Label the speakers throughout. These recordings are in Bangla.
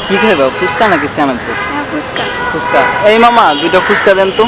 Speaker 1: কি খাইবা, ফুচকা নাকি চানাচুর?
Speaker 2: হ্যাঁ, ফুচকা।
Speaker 1: ফুচকা। এই মামা, দুইটা ফুচকা দেন তো।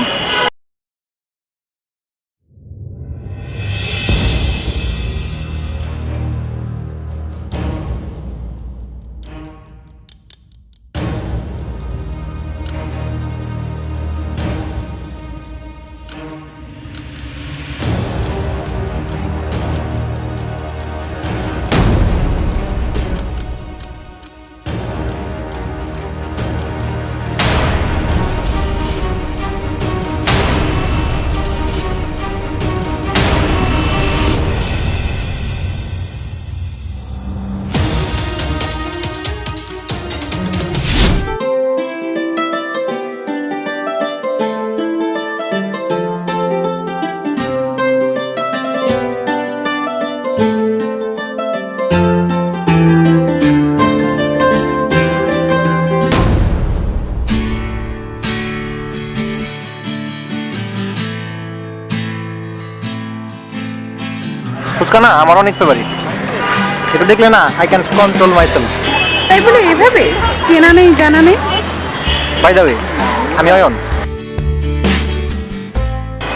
Speaker 3: ফুচকা না আমার অনেক ফেভারিট। এটা দেখলে না আই ক্যান কন্ট্রোল মাইসেলফ।
Speaker 2: তাই বলে এভাবে চেনা নেই জানা নেই?
Speaker 3: বাই দ্য ওয়ে, আমি অয়ন।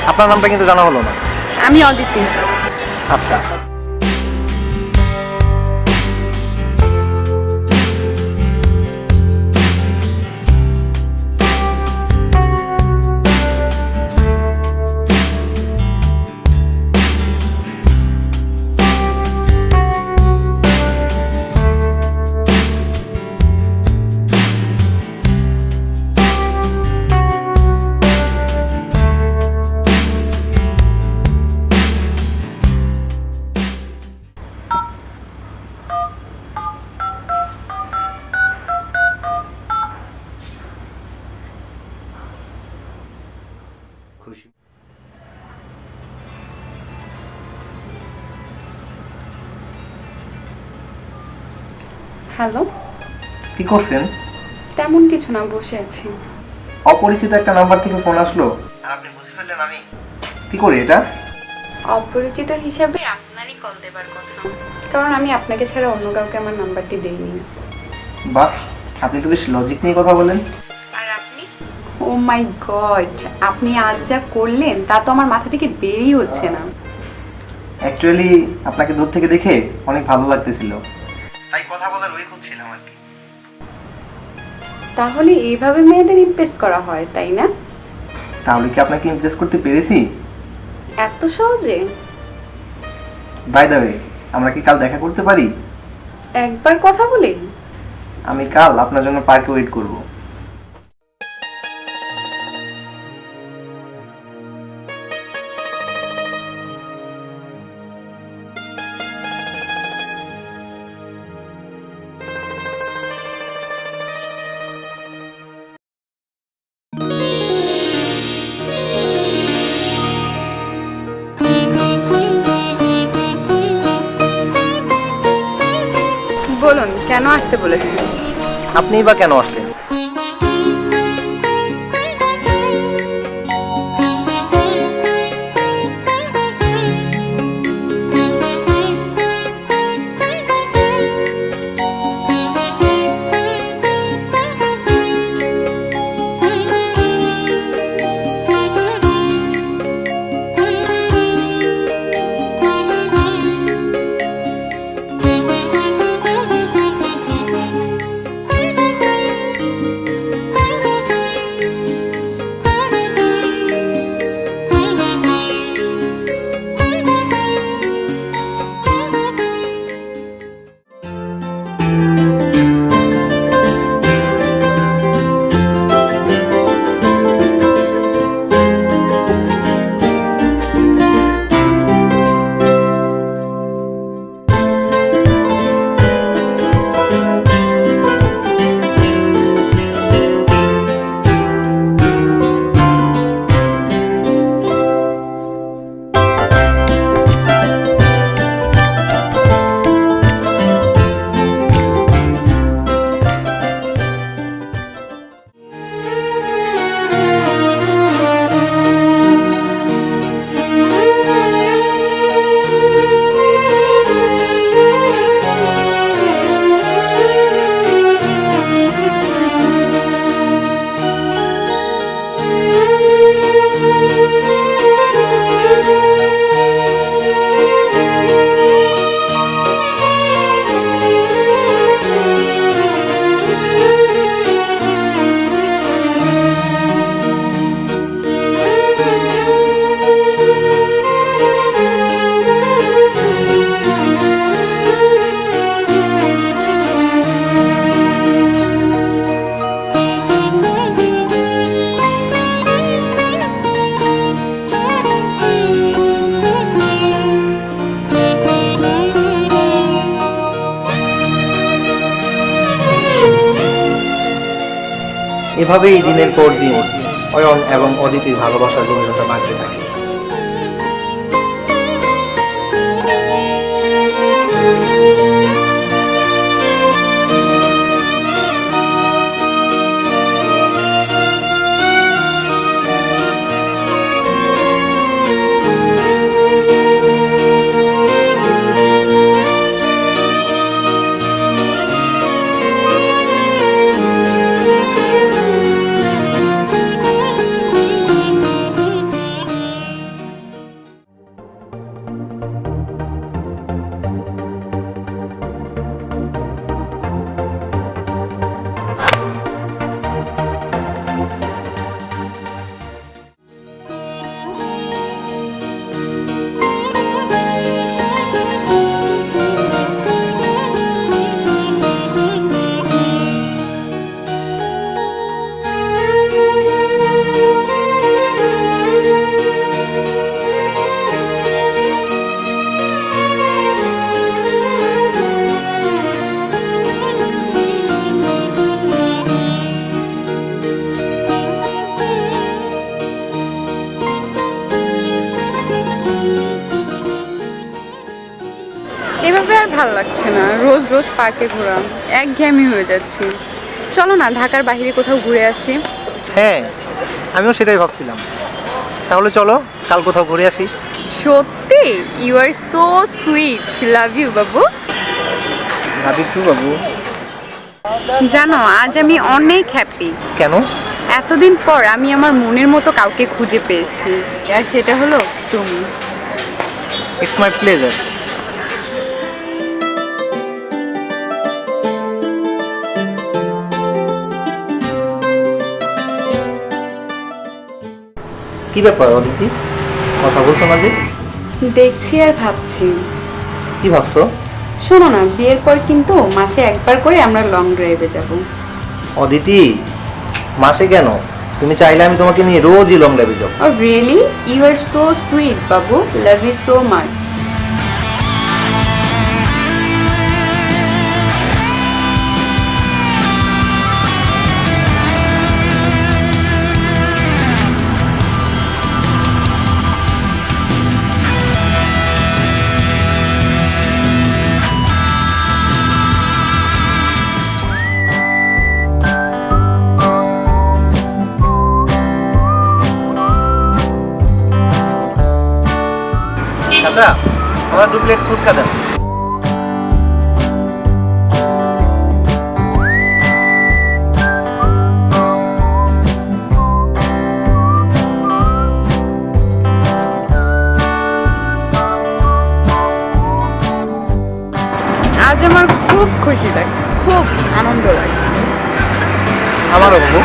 Speaker 3: আপনার নামটা কিন্তু জানা হলো না।
Speaker 2: আমি অদিতি।
Speaker 3: আচ্ছা, খুশি।
Speaker 2: হ্যালো।
Speaker 3: কি করছেন?
Speaker 2: তেমন কিছু না, বসে আছি।
Speaker 3: অপরিচিত একটা নাম্বার থেকে ফোন আসলো আর আপনি বুঝে ফেললেন আমি কি করি এটা?
Speaker 2: অপরিচিত হিসাবে আপনারই কল দেবার কথা, কারণ আমি আপনাকে ছাড়া অন্য কাউকে আমার নাম্বারটি দেইনি।
Speaker 3: বাহ, আপনি তো বেশ লজিক নিয়ে কথা বলেন।
Speaker 2: আর আপনি? ও মাই গড, আপনি আজ যা করলেন তা তো আমার মাথা থেকে বেরই হচ্ছে না।
Speaker 3: অ্যাকচুয়ালি আপনাকে দূর থেকে দেখে অনেক ভালো লাগতেছিল, তাই কথা বলার ওই খুঁজছিলাম আর কি।
Speaker 2: তাহলে এইভাবে মেয়েদের ইমপ্রেস করা হয়, তাই না?
Speaker 3: তাহলে কি আপনাকে ইমপ্রেস করতে পেরেছি?
Speaker 2: এত সহজে?
Speaker 3: বাই দ্য ওয়ে, আমরা কি কাল দেখা করতে পারি?
Speaker 2: একবার কথা বলি।
Speaker 3: আমি কাল আপনার জন্য পার্কে ওয়েট করব।
Speaker 2: বলুন, কেন আসতে বলেছি?
Speaker 3: আপনিই বা কেন আসলেন? এভাবেই দিনের পর দিন অয়ন এবং অদিতির ভালোবাসার গভীরতা বাড়তে থাকে।
Speaker 2: এভাবে আর ভালো লাগছে না, রোজ রোজ পার্কে ঘোরা একঘেয়েমি হয়ে যাচ্ছি। চলো না ঢাকার বাইরে কোথাও ঘুরে আসি।
Speaker 3: হ্যাঁ, আমিও সেটাই ভাবছিলাম। তাহলে চলো কাল কোথাও ঘুরে আসি।
Speaker 2: সত্যি? You are so sweet, love you বাবু।
Speaker 3: ভাবি কি বাবু?
Speaker 2: জানো আজ আমি অনেক হ্যাপি।
Speaker 3: কেন?
Speaker 2: এতদিন পর আমি আমার মনের মতো কাউকে খুঁজে পেয়েছি, আর সেটা হলো তুমি।
Speaker 3: It's my pleasure. কি ব্যাপার অদিতি, কথা বলছো না যে?
Speaker 2: দেখছি আর ভাবছি।
Speaker 3: কি ভাবছো?
Speaker 2: শোনো না, বিয়ের পর কিন্তু মাসে একবার করে আমরা লং ড্রাইভে যাব।
Speaker 3: অদিতি, মাসে কেন? তুমি চাইলে আমি তোমাকে নিয়ে রোজই লং ড্রাইভে যাবো।
Speaker 2: Oh really? You are so sweet, Babu. Love you so much.
Speaker 3: চাচা, আমার 2 প্লেট ফুচকা দেন।
Speaker 2: আজ আমার খুব খুশি লাগছে, খুব আনন্দ লাগছে।
Speaker 3: আমারও বাবু।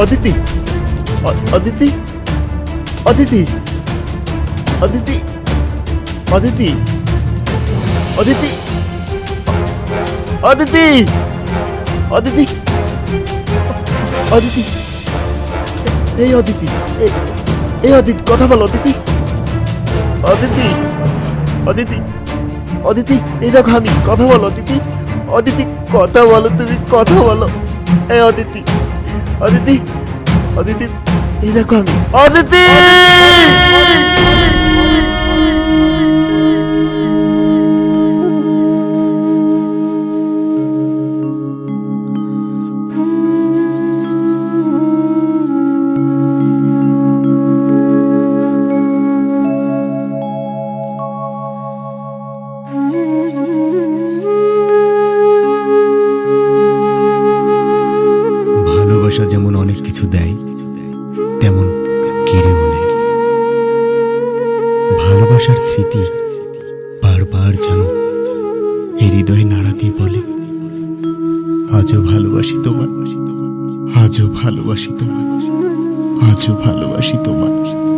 Speaker 4: অদিতি, অদিতি, অদিতি, অদিতি, অদিতি, অদিতি, অদিতি, অদিতি, অদিতি, এই অদিতি, এই অদিতি, কথা বলো অদিতি, অদিতি, অদিতি, অদিতি, এই দেখো আমি, কথা বলো অদিতি, অদিতি, কথা বলো, তুমি কথা বলো, এই অদিতি, অদিতি, অদিতি, এই দেখো আমি, অদিতি। ভালোবাসা যেমন অনেক কিছু দেয়, তেমন কেড়েও নেয়। ভালোবাসার স্মৃতি বারবার যেন হৃদয়ে নাড়াতেই বলে, আজও ভালোবাসি তোমায়। আজও ভালোবাসি তোমায়, আজও ভালোবাসি তোমায়।